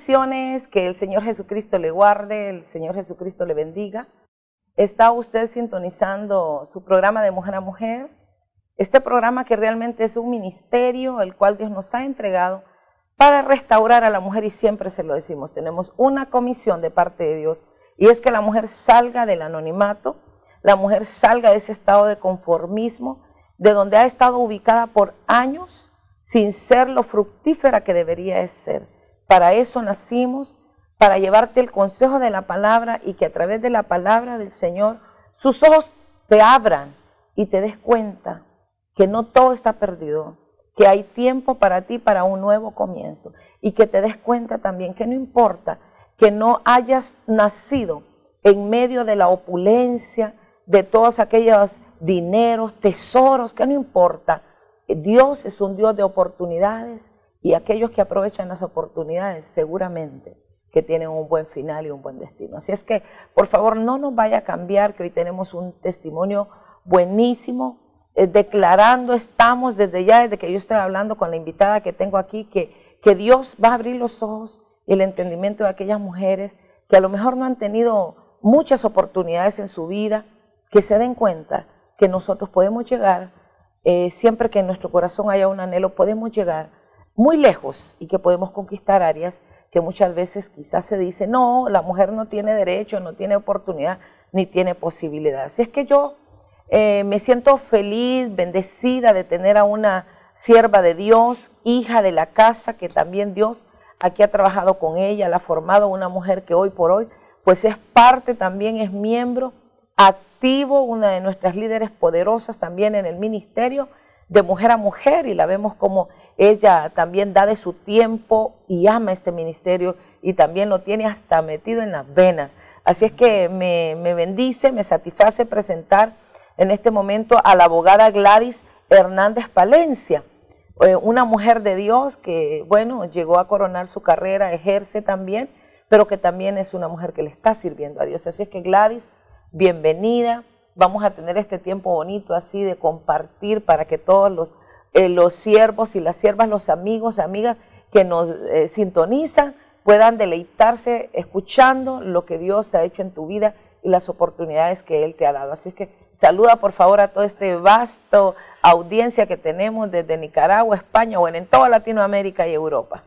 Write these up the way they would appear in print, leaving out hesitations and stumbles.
bendiciones, que el Señor Jesucristo le guarde, el Señor Jesucristo le bendiga. Está usted sintonizando su programa de Mujer a Mujer, este programa que realmente es un ministerio el cual Dios nos ha entregado para restaurar a la mujer, y siempre se lo decimos, tenemos una comisión de parte de Dios, y es que la mujer salga del anonimato, la mujer salga de ese estado de conformismo, de donde ha estado ubicada por años sin ser lo fructífera que debería ser. Para eso nacimos, para llevarte el consejo de la palabra, y que a través de la palabra del Señor sus ojos te abran y te des cuenta que no todo está perdido, que hay tiempo para ti para un nuevo comienzo, y que te des cuenta también que no importa que no hayas nacido en medio de la opulencia, de todos aquellos dineros, tesoros, que no importa. Dios es un Dios de oportunidades, y aquellos que aprovechan las oportunidades seguramente que tienen un buen final y un buen destino. Así es que, por favor, no nos vaya a cambiar, que hoy tenemos un testimonio buenísimo, declarando, estamos desde que yo estoy hablando con la invitada que tengo aquí, que Dios va a abrir los ojos y el entendimiento de aquellas mujeres que a lo mejor no han tenido muchas oportunidades en su vida, que se den cuenta que nosotros podemos llegar, siempre que en nuestro corazón haya un anhelo, podemos llegar muy lejos, y que podemos conquistar áreas que muchas veces quizás se dice, no, la mujer no tiene derecho, no tiene oportunidad, ni tiene posibilidad. Así es que yo me siento feliz, bendecida de tener a una sierva de Dios, hija de la casa, que también Dios aquí ha trabajado con ella, la ha formado una mujer que hoy por hoy pues es parte también, es miembro activo, una de nuestras líderes poderosas también en el ministerio de Mujer a Mujer, y la vemos como ella también da de su tiempo y ama este ministerio, y también lo tiene hasta metido en las venas. Así es que me bendice, me satisface presentar en este momento a la abogada Gladys Hernández Palencia, una mujer de Dios que, bueno, llegó a coronar su carrera, ejerce también, pero que también es una mujer que le está sirviendo a Dios. Así es que, Gladys, bienvenida. Vamos a tener este tiempo bonito así de compartir, para que todos los siervos y las siervas, los amigos, amigas que nos sintonizan, puedan deleitarse escuchando lo que Dios ha hecho en tu vida y las oportunidades que Él te ha dado. Así es que saluda por favor a todo este vasto audiencia que tenemos desde Nicaragua, España, bueno, en toda Latinoamérica y Europa.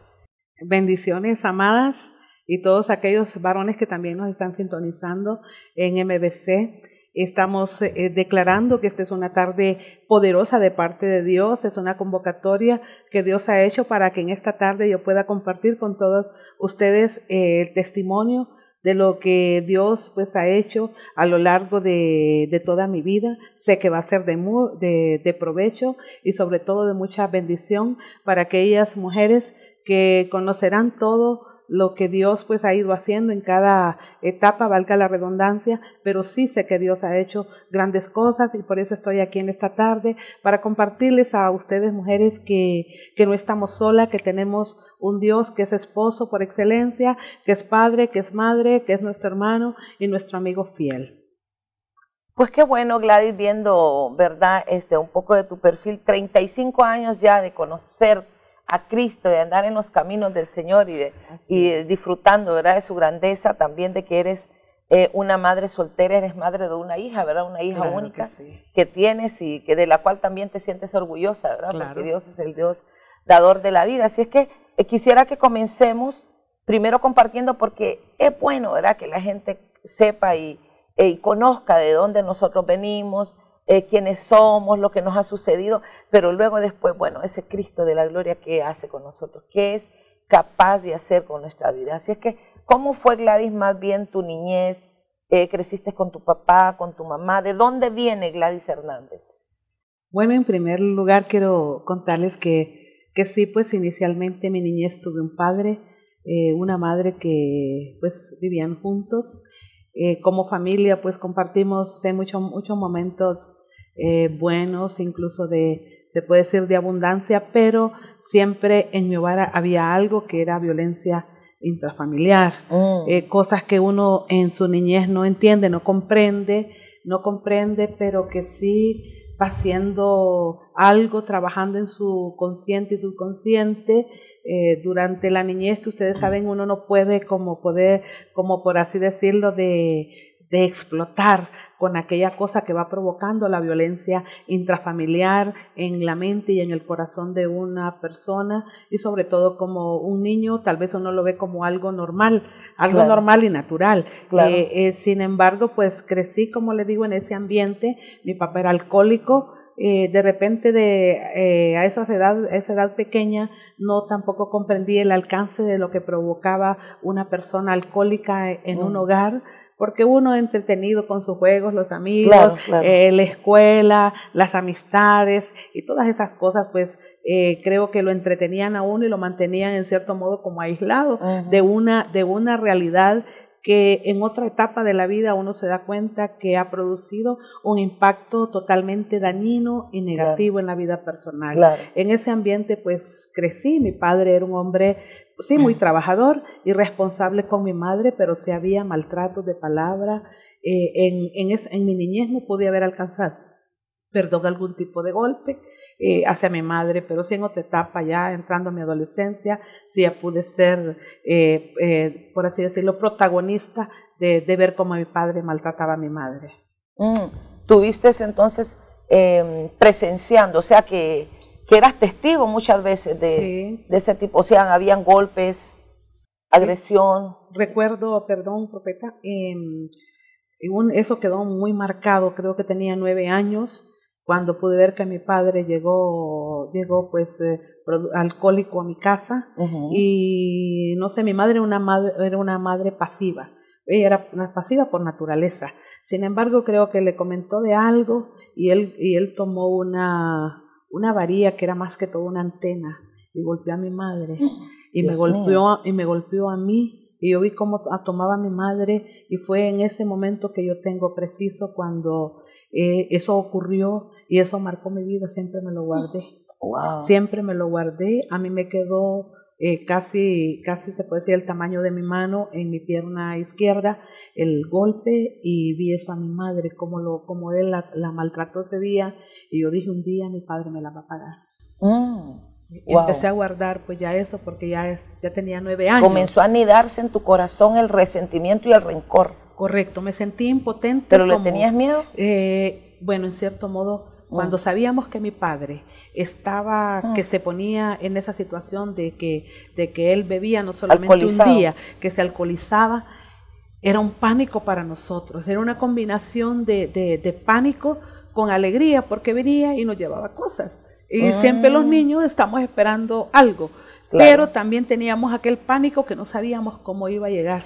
Bendiciones, amadas, y todos aquellos varones que también nos están sintonizando en MBC. Estamos declarando que esta es una tarde poderosa de parte de Dios, es una convocatoria que Dios ha hecho para que en esta tarde yo pueda compartir con todos ustedes el testimonio de lo que Dios pues ha hecho a lo largo de toda mi vida. Sé que va a ser de provecho, y sobre todo de mucha bendición para aquellas mujeres que conocerán todo lo que Dios pues ha ido haciendo en cada etapa, valga la redundancia, pero sí sé que Dios ha hecho grandes cosas, y por eso estoy aquí en esta tarde para compartirles a ustedes, mujeres, que no estamos solas, que tenemos un Dios que es esposo por excelencia, que es padre, que es madre, que es nuestro hermano y nuestro amigo fiel. Pues qué bueno, Gladys, viendo, ¿verdad?, un poco de tu perfil, 35 años ya de conocer a Cristo, de andar en los caminos del Señor y disfrutando, ¿verdad?, de su grandeza, también de que eres una madre soltera, eres madre de una hija, ¿verdad?, una hija claro única que, sí, que tienes, y que de la cual también te sientes orgullosa, ¿verdad?, claro, porque Dios es el Dios dador de la vida. Así es que quisiera que comencemos primero compartiendo, porque es bueno, ¿verdad?, que la gente sepa y conozca de dónde nosotros venimos, quiénes somos, lo que nos ha sucedido, pero luego después, bueno, ese Cristo de la gloria, ¿qué hace con nosotros? ¿Qué es capaz de hacer con nuestra vida? Así es que, ¿cómo fue, Gladys, más bien tu niñez? ¿Creciste con tu papá, con tu mamá? ¿De dónde viene Gladys Hernández? Bueno, en primer lugar quiero contarles que sí, pues inicialmente mi niñez tuve un padre, una madre que pues vivían juntos. Como familia pues compartimos muchos momentos buenos, incluso se puede decir de abundancia, pero siempre en mi hogar había algo que era violencia intrafamiliar, cosas que uno en su niñez no entiende, no comprende, pero que sí va haciendo algo, trabajando en su consciente y subconsciente, durante la niñez, que ustedes saben, uno no puede como por así decirlo, de explotar con aquella cosa que va provocando la violencia intrafamiliar en la mente y en el corazón de una persona, y sobre todo como un niño, tal vez uno lo ve como algo normal y natural. Claro. Sin embargo, pues crecí, como le digo, en ese ambiente. Mi papá era alcohólico. De repente a esa edad pequeña no tampoco comprendí el alcance de lo que provocaba una persona alcohólica en un hogar, porque uno entretenido con sus juegos, los amigos, la escuela, las amistades y todas esas cosas, pues creo que lo entretenían a uno y lo mantenían en cierto modo como aislado de una realidad que en otra etapa de la vida uno se da cuenta que ha producido un impacto totalmente dañino y negativo en la vida personal. En ese ambiente pues crecí. Mi padre era un hombre, sí, muy trabajador y responsable con mi madre, pero sí había maltratos de palabra. En mi niñez no pude haber alcanzado, algún tipo de golpe hacia mi madre, pero sí en otra etapa, ya entrando a mi adolescencia, sí ya pude ser, por así decirlo, protagonista de ver cómo mi padre maltrataba a mi madre. Tuviste entonces presenciando, o sea que eras testigo muchas veces de ese tipo, o sea, habían golpes, agresión. Recuerdo, perdón, profeta, eso quedó muy marcado. Creo que tenía 9 años cuando pude ver que mi padre llegó pues alcohólico a mi casa. Y no sé, mi madre era una madre pasiva. Ella era pasiva por naturaleza. Sin embargo, creo que le comentó de algo y él tomó una varilla que era más que todo una antena y golpeó a mi madre. Y me golpeó a mí. Y yo vi cómo tomaba a mi madre, y fue en ese momento que yo tengo preciso cuando eso ocurrió, y eso marcó mi vida. Siempre me lo guardé. Wow. Siempre me lo guardé. A mí me quedó casi se puede decir el tamaño de mi mano en mi pierna izquierda, el golpe, y vi eso a mi madre, como él la maltrató ese día, y yo dije, un día mi padre me la va a pagar. Y empecé a guardar pues ya eso, porque ya tenía 9 años. Comenzó a anidarse en tu corazón el resentimiento y el rencor. Correcto, me sentí impotente. ¿Pero le tenías miedo? Bueno, en cierto modo, cuando sabíamos que mi padre estaba, que se ponía en esa situación de que él bebía no solamente un día, que se alcoholizaba, era un pánico para nosotros. Era una combinación de pánico con alegría, porque venía y nos llevaba cosas. Y siempre los niños estamos esperando algo, pero también teníamos aquel pánico que no sabíamos cómo iba a llegar.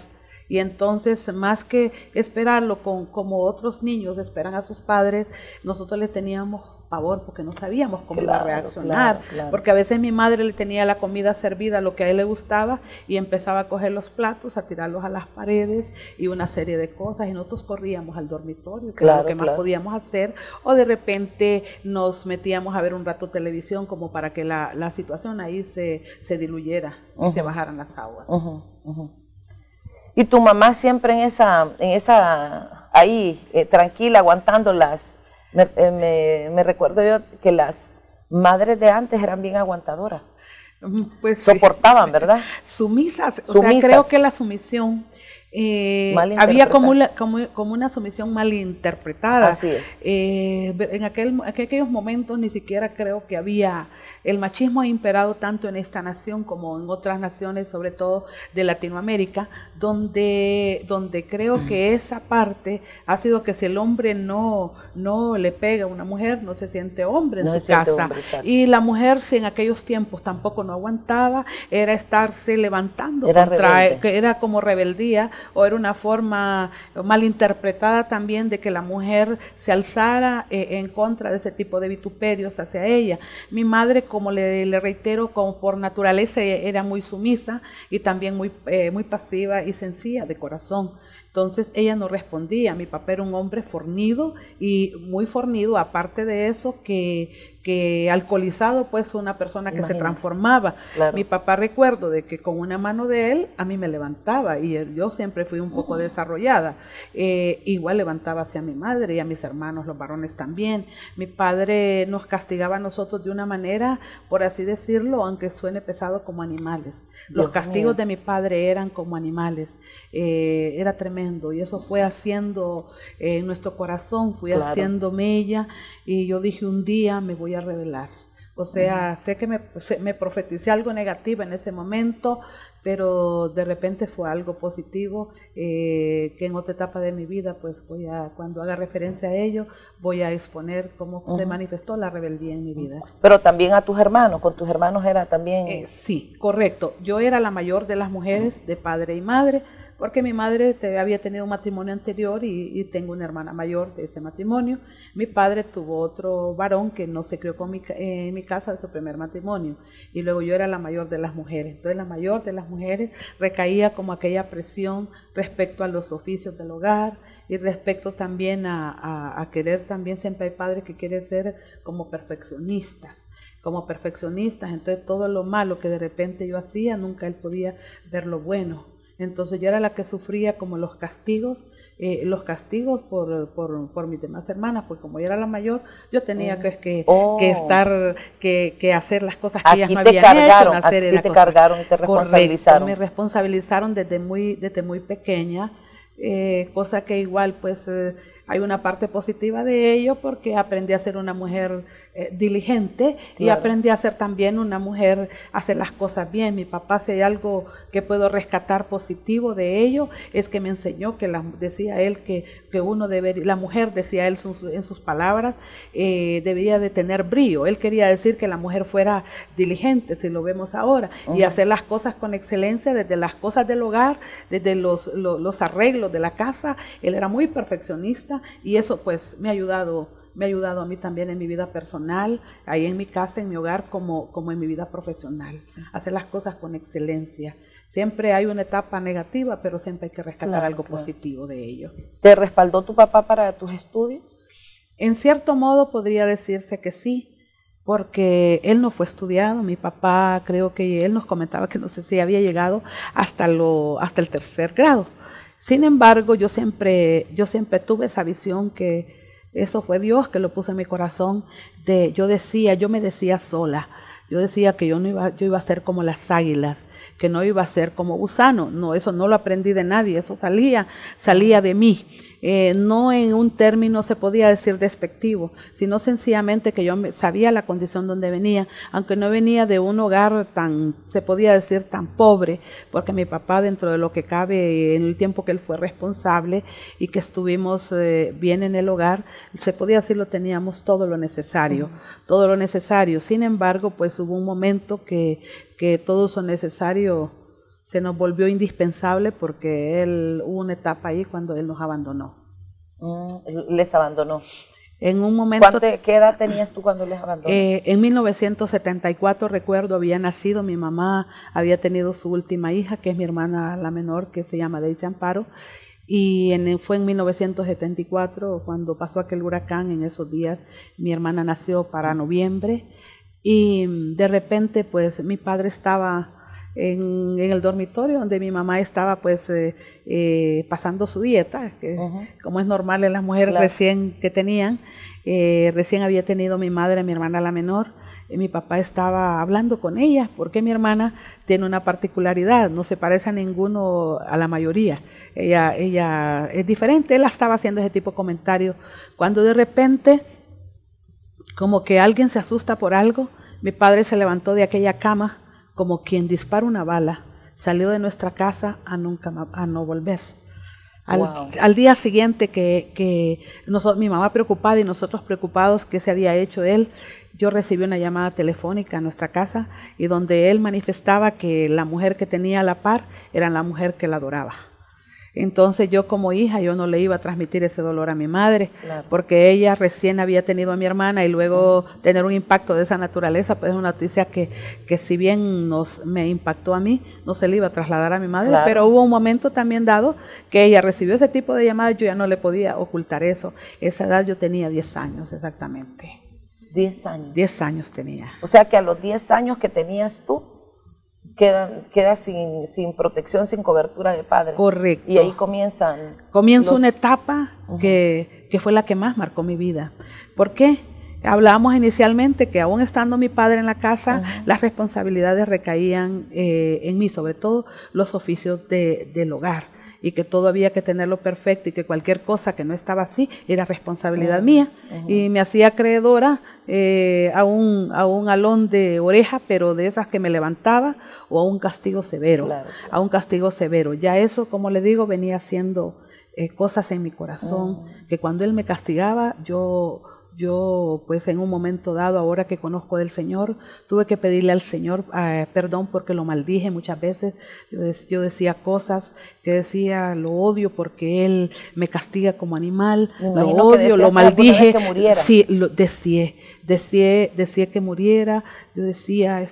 Y entonces, más que esperarlo como otros niños esperan a sus padres, nosotros le teníamos pavor, porque no sabíamos cómo iba a reaccionar. Porque a veces mi madre le tenía la comida servida, lo que a él le gustaba, y empezaba a coger los platos, a tirarlos a las paredes y una serie de cosas, y nosotros corríamos al dormitorio, que era lo que más podíamos hacer, o de repente nos metíamos a ver un rato televisión, como para que la situación ahí se diluyera y se bajaran las aguas. Y tu mamá siempre en esa ahí, tranquila, aguantándolas. Me recuerdo yo que las madres de antes eran bien aguantadoras. Pues soportaban, ¿verdad? Sumisas. O sea, creo que la sumisión había como una sumisión mal interpretada. Así es. En aquellos momentos ni siquiera creo que había, el machismo ha imperado tanto en esta nación como en otras naciones, sobre todo de Latinoamérica, donde creo que esa parte ha sido que si el hombre no le pega a una mujer, no se siente hombre en su casa. Y la mujer, si en aquellos tiempos tampoco no aguantaba, era estarse levantando que era como rebeldía, o era una forma malinterpretada también de que la mujer se alzara en contra de ese tipo de vituperios hacia ella. Mi madre, como le reitero, como por naturaleza era muy sumisa y también muy pasiva y sencilla de corazón. Entonces ella no respondía. Mi papá era un hombre fornido, y muy fornido, aparte de eso, que alcoholizado, pues una persona que se Imagínate. transformaba. Claro. Mi papá, recuerdo de que con una mano de él a mí me levantaba, y yo siempre fui un poco desarrollada. Igual levantaba hacia mi madre y a mis hermanos, los varones también. Mi padre nos castigaba a nosotros de una manera, por así decirlo, aunque suene pesado, como animales. Los castigos de mi padre eran como animales. Era tremendo, y eso fue haciendo en nuestro corazón, fue haciendo mella, y yo dije, un día me voy a revelar. O sea, sé que me profeticé algo negativo en ese momento, pero de repente fue algo positivo, que en otra etapa de mi vida, pues cuando haga referencia a ello, voy a exponer cómo se manifestó la rebeldía en mi vida. Pero también a tus hermanos, con tus hermanos era también... Sí, correcto. Yo era la mayor de las mujeres, de padre y madre, porque mi madre había tenido un matrimonio anterior y tengo una hermana mayor de ese matrimonio. Mi padre tuvo otro varón que no se crió en mi casa de su primer matrimonio, y luego yo era la mayor de las mujeres. Entonces la mayor de las mujeres recaía como aquella presión respecto a los oficios del hogar, y respecto también a querer, también siempre hay padres que quieren ser como perfeccionistas. Entonces todo lo malo que de repente yo hacía, nunca él podía ver lo bueno. Entonces yo era la que sufría como los castigos por mis demás hermanas, pues como yo era la mayor, yo tenía que hacer las cosas que ellas no habían hecho. Aquí te cargaron y te responsabilizaron. Correcto, me responsabilizaron desde muy pequeña, cosa que igual pues hay una parte positiva de ello, porque aprendí a ser una mujer diligente, y aprendí a ser también una mujer, hacer las cosas bien. Mi papá, si hay algo que puedo rescatar positivo de ello, es que me enseñó que decía él que uno debería, la mujer, decía él en sus palabras, debería de tener brío. Él quería decir que la mujer fuera diligente, si lo vemos ahora, y hacer las cosas con excelencia, desde las cosas del hogar, desde los arreglos de la casa. Él era muy perfeccionista, y eso pues me ha ayudado a mí también en mi vida personal, ahí en mi casa, en mi hogar, como en mi vida profesional. Hacer las cosas con excelencia. Siempre hay una etapa negativa, pero siempre hay que rescatar algo positivo de ello. ¿Te respaldó tu papá para tus estudios? En cierto modo podría decirse que sí, porque él no fue estudiado. Mi papá, creo que él nos comentaba que no sé si había llegado hasta el tercer grado. Sin embargo, yo siempre tuve esa visión, que eso fue Dios que lo puso en mi corazón. Yo me decía sola, yo decía que yo iba a ser como las águilas, que no iba a ser como gusano. No, eso no lo aprendí de nadie, eso salía de mí. No en un término se podía decir despectivo, sino sencillamente que yo sabía la condición donde venía, aunque no venía de un hogar se podía decir tan pobre, porque mi papá, dentro de lo que cabe, en el tiempo que él fue responsable y que estuvimos bien en el hogar, se podía decir lo teníamos todo lo necesario. Sin embargo, pues hubo un momento que todo eso necesario se nos volvió indispensable, porque hubo una etapa ahí cuando él nos abandonó. Les abandonó. En un momento. ¿Qué edad tenías tú cuando les abandonó? En 1974, recuerdo, había nacido, mi mamá había tenido su última hija, que es mi hermana la menor, que se llama Daisy Amparo, y fue en 1974 cuando pasó aquel huracán. En esos días mi hermana nació para noviembre, y de repente pues mi padre estaba en el dormitorio donde mi mamá estaba pues pasando su dieta, que como es normal en las mujeres recién que tenían, recién había tenido mi madre, mi hermana la menor, y mi papá estaba hablando con ella, porque mi hermana tiene una particularidad, no se parece a ninguno, a la mayoría, ella es diferente. Él estaba haciendo ese tipo de comentarios, cuando de repente, como que alguien se asusta por algo, mi padre se levantó de aquella cama, como quien dispara una bala, salió de nuestra casa a no volver. Al día siguiente mi mamá preocupada y nosotros preocupados qué se había hecho él, yo recibí una llamada telefónica a nuestra casa, y donde él manifestaba que la mujer que tenía a la par era la mujer que la adoraba. Entonces yo, como hija, yo no le iba a transmitir ese dolor a mi madre, porque ella recién había tenido a mi hermana, y luego tener un impacto de esa naturaleza, pues es una noticia que si bien me impactó a mí, no se le iba a trasladar a mi madre, pero hubo un momento también dado que ella recibió ese tipo de llamadas. Yo ya no le podía ocultar eso. Esa edad yo tenía 10 años exactamente. 10 años. 10 años tenía. O sea que a los 10 años que tenías tú, queda sin protección, sin cobertura de padre. Correcto. Y ahí comienza una etapa que fue la que más marcó mi vida. ¿Por qué? Hablábamos inicialmente que aún estando mi padre en la casa, las responsabilidades recaían en mí, sobre todo los oficios del hogar, y que todo había que tenerlo perfecto y que cualquier cosa que no estaba así era responsabilidad mía, y me hacía acreedora a un alón de oreja, pero de esas que me levantaba, o a un castigo severo, claro. A un castigo severo. Ya eso, como le digo, venía haciendo cosas en mi corazón, que cuando él me castigaba, yo pues en un momento dado, ahora que conozco del Señor, tuve que pedirle al Señor perdón porque lo maldije muchas veces. Yo decía cosas que decía, lo odio porque Él me castiga como animal, lo odio, lo maldije. Sí, lo deseé que muriera. Yo decía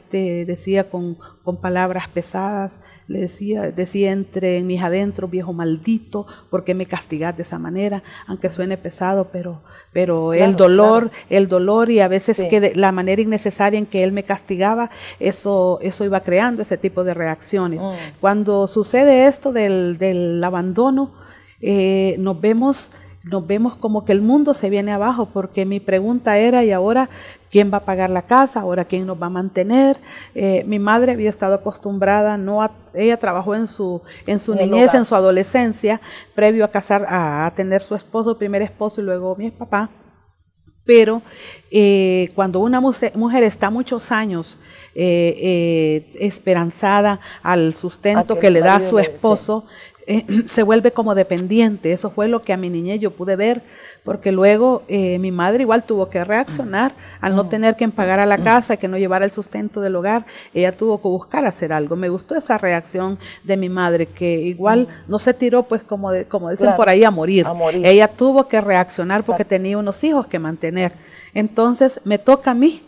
con palabras pesadas, le decía en mis adentros, viejo maldito, ¿por qué me castigas de esa manera? Aunque suene pesado, pero claro, el dolor y a veces que la manera innecesaria en que él me castigaba, eso iba creando ese tipo de reacciones. Cuando sucede esto del abandono, nos vemos como que el mundo se viene abajo, porque mi pregunta era, ¿y ahora quién va a pagar la casa? ¿Ahora quién nos va a mantener? Mi madre había estado acostumbrada, ella trabajó en su niñez, en su adolescencia, previo a tener su esposo, primer esposo y luego mi papá. Pero cuando una mujer está muchos años esperanzada al sustento que le da su esposo, se vuelve como dependiente. Eso fue lo que a mi niñez yo pude ver, porque luego mi madre igual tuvo que reaccionar al no tener quien pagar a la casa, que no llevara el sustento del hogar. Ella tuvo que buscar hacer algo. Me gustó esa reacción de mi madre, que igual no se tiró, pues como dicen por ahí, a morir. Ella tuvo que reaccionar porque tenía unos hijos que mantener. Entonces me toca a mí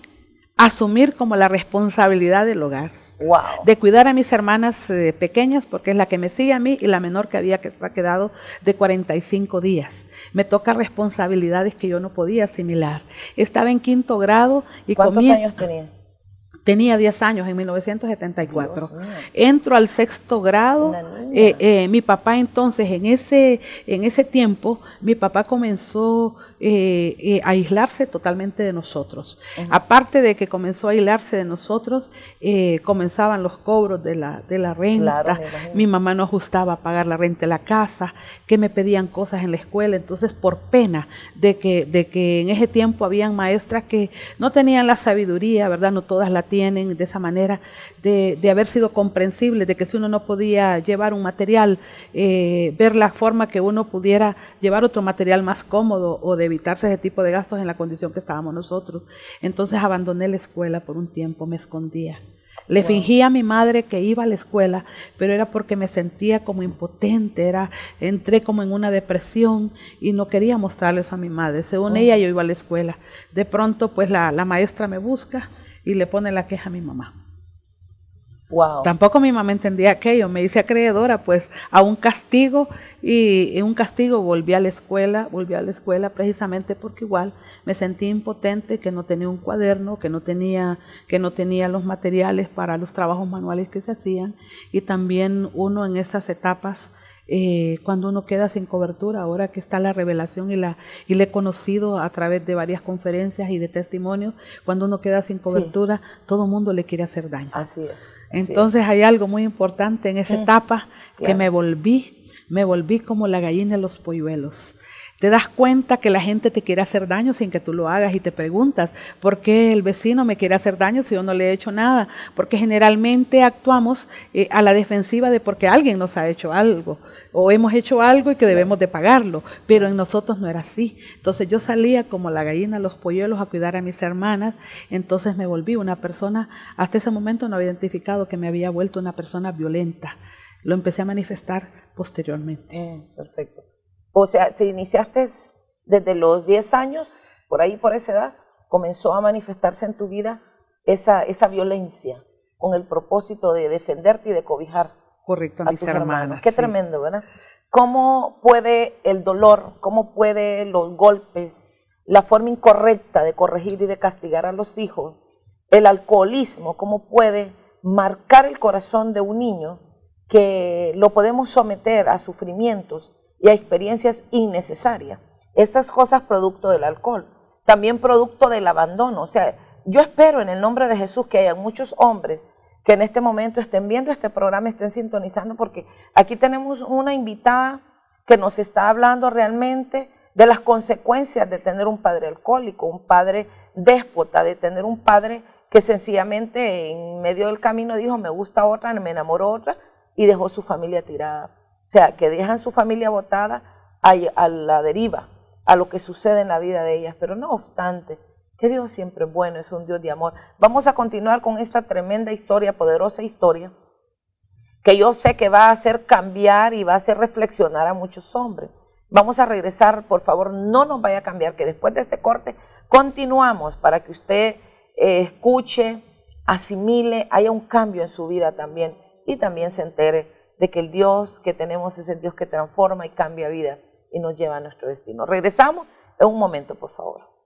asumir como la responsabilidad del hogar. Wow. De cuidar a mis hermanas pequeñas, porque es la que me sigue a mí, y la menor que había quedado de 45 días. Me toca responsabilidades que yo no podía asimilar. Estaba en 5º grado y ¿cuántos años tenía? Tenía 10 años en 1974. Entro al 6º grado. Mi papá entonces, en ese tiempo, mi papá comenzó a aislarse totalmente de nosotros. Aparte de que comenzó a aislarse de nosotros, comenzaban los cobros de la renta. Claro, mi mamá no ajustaba a pagar la renta de la casa, que me pedían cosas en la escuela. Entonces, por pena de que en ese tiempo habían maestras que no tenían la sabiduría, ¿verdad? No todas la tienen de esa manera, de haber sido comprensibles, de que si uno no podía llevar un material, ver la forma que uno pudiera llevar otro material más cómodo, o de evitarse ese tipo de gastos en la condición que estábamos nosotros. Entonces abandoné la escuela por un tiempo, me escondía. Le fingía a mi madre que iba a la escuela, pero era porque me sentía como impotente, entré como en una depresión y no quería mostrarle eso a mi madre. Según ella, yo iba a la escuela. De pronto, pues la maestra me busca y le pone la queja a mi mamá. Wow. Tampoco mi mamá entendía aquello, me hice acreedora pues a un castigo, y en un castigo volví a la escuela precisamente porque igual me sentí impotente, que no tenía un cuaderno, que no tenía los materiales para los trabajos manuales que se hacían, y también uno en esas etapas, cuando uno queda sin cobertura, ahora que está la revelación y le he conocido a través de varias conferencias y de testimonios, cuando uno queda sin cobertura, todo el mundo le quiere hacer daño. Así es. Entonces hay algo muy importante en esa etapa, que me volví como la gallina de los polluelos. Te das cuenta que la gente te quiere hacer daño sin que tú lo hagas, y te preguntas, ¿por qué el vecino me quiere hacer daño si yo no le he hecho nada? Porque generalmente actuamos a la defensiva de porque alguien nos ha hecho algo, o hemos hecho algo y que debemos de pagarlo, pero en nosotros no era así. Entonces yo salía como la gallina, los polluelos, a cuidar a mis hermanas. Entonces me volví una persona, hasta ese momento no había identificado que me había vuelto una persona violenta. Lo empecé a manifestar posteriormente. Perfecto. O sea, te iniciaste desde los 10 años, por ahí, por esa edad, comenzó a manifestarse en tu vida esa violencia, con el propósito de defenderte y de cobijar. Correcto, a mis hermanas. Qué tremendo, ¿verdad? ¿Cómo puede el dolor, cómo puede los golpes, la forma incorrecta de corregir y de castigar a los hijos, el alcoholismo, cómo puede marcar el corazón de un niño, que lo podemos someter a sufrimientos y a experiencias innecesarias. Estas cosas producto del alcohol, también producto del abandono. O sea, yo espero en el nombre de Jesús que haya muchos hombres que en este momento estén viendo este programa, estén sintonizando, porque aquí tenemos una invitada que nos está hablando realmente de las consecuencias de tener un padre alcohólico, un padre déspota, de tener un padre que sencillamente en medio del camino dijo, me gusta otra, me enamoró otra, y dejó su familia tirada. O sea, que dejan su familia botada a la deriva, a lo que sucede en la vida de ellas. Pero no obstante, que Dios siempre es bueno, es un Dios de amor. Vamos a continuar con esta tremenda historia, poderosa historia, que yo sé que va a hacer cambiar y va a hacer reflexionar a muchos hombres. Vamos a regresar, por favor, no nos vaya a cambiar, que después de este corte continuamos para que usted escuche, asimile, haya un cambio en su vida también y también se entere de que el Dios que tenemos es el Dios que transforma y cambia vidas y nos lleva a nuestro destino. Regresamos en un momento, por favor.